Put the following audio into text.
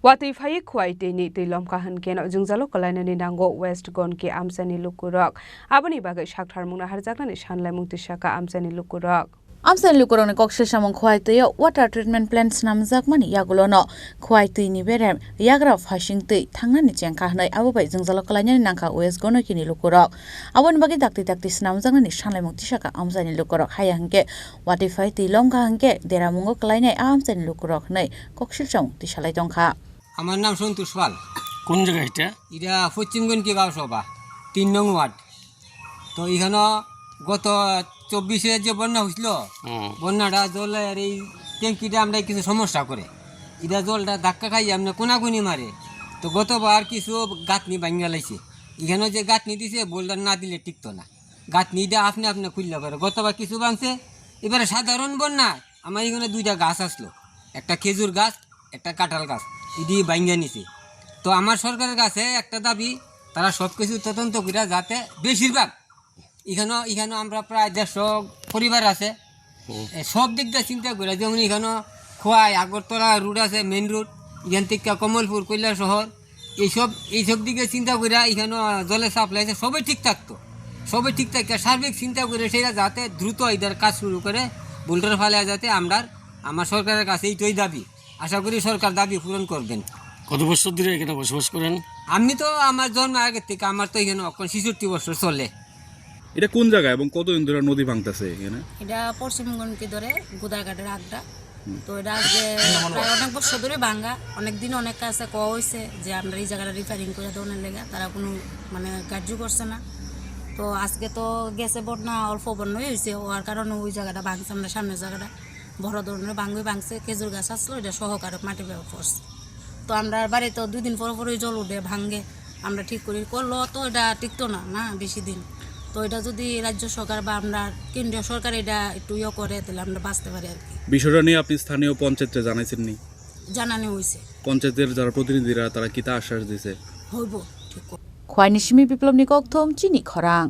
Wati phai khwai te ni tilom ka han ken ojung jalo kalaina ni nango West Gon ke amsani lukurok aboni bagai sakthar mungna harjakna ni sanlai mukti saka amsani lukurok Amsani lukurok ni kokshil samong khwai tei water treatment plants namjak mani yagulo no khwai tei ni berem yagra phashing tei thangna ni chengka hnai abo bai jung jalo kalaina ni nangka West Gon ke ni lukurok aboni bagai dakti snamjakna ni sanlai mukti saka amsani lukurok haya hangke wati phai tei lomka hangke deramungo kalaina amsani lukurok hnai kokshil samong ti salai tongkha আমার নাম সন্তোষ পাল। কোন জায়গা এটা পশ্চিমগঞ্জ গাঁওসভা ৩ নং word. তো এখানে গত ২৪-এ যে বন্যা হয়েছিল বন্যাটা জলের এই ট্যাঙ্কিটা আমরা কিছু সমস্যা করে এটা জলটা ধাক্কা খাই আমরা কোনাকুনি মারে তো গতবার কিছু গাঁথনি ভাঙিয়া লাইছে এখানে যে গাঁথনি দিছে বোল্ডার না দিলে টিকতো না গাঁথনিটা আপনি খুললে পারে গতবার কিছু ভাঙছে এবারে সাধারণ বন্যা আমার এখানে 2টা গাছ আসলো একটা খেজুর গাছ একটা কাঁঠাল গাছ ইডি ভাঙিয়া নিছে তো আমার সরকারের কাছে একটা দাবি তারা সব কিছু তদন্ত করে যাতে বেশিরভাগ এখানে আমরা প্রায় 150 পরিবার আছে সব দিক দিয়ে চিন্তা করে যেমন এখানে খোয়াই আগরতলা রুট আছে মেন রুট এখান থেকে কমলপুর কৈলাস শহর এইসব দিকে চিন্তা করে এখানে জলের সাপ্লাই আছে সবই ঠিক থাকতো সবই ঠিক থাকে সার্বিক চিন্তা করে সেটা যাতে দ্রুত এদের কাজ শুরু করে বোল্ডার ফেলে যাতে আমার সরকারের কাছে এইটাই দাবি আশা করি সরকার দাবি পূরণ করবেন। কত বছর ধরে এখানে বসবাস করেন? আমি তো আমার জন্ম আগে থেকে আমার তো এখানে 66 বছর চলে। এটা কোন জায়গা এবং কতদিন ধরে নদী ভাঙতেছে এখানে? এটা পশ্চিমবঙ্গকে ধরে গোদারঘাটের আড্ডা। তো এটা আজকে প্রায় অনেক বছর ধরে ভাঙা অনেক দিন অনেক কাছে কওয়া হয়েছে যে আমরা এই জায়গাটা রিপেয়ারিং করে দেওয়ার লেগে তারা কোনো কার্য করছে না। তো আজকে তো গেছে বন্যা অল্প বন্যাই হয়েছে হওয়ার কারণে ওই জায়গাটা ভাঙছে আমরা সামনের জায়গাটা বড় ধরনের ভাঙছে খেজুর গাছ আসলো এটা সহকারে মাটি ব্যবহার করছে তো আমরা বাড়িতে 2 দিন পরে জল উঠে ভাঙে আমরা ঠিক করি করলো তো এটা টিকতো না বেশি দিন তো এটা যদি রাজ্য সরকার বা আমরা কেন্দ্রীয় সরকার এটা একটু করে তাহলে আমরা বাঁচতে পারি আর কি। বিষয়টা নিয়ে আপনি স্থানীয় পঞ্চায়েতে জানাইছেন নি? জানানো হয়েছে পঞ্চায়েতের যারা প্রতিনিধিরা তারা কি তা আশ্বাস দিয়েছে? হইব ঠিক খোয়াই নিশিমি বিপ্লব নিকক থম চিনি খরাং।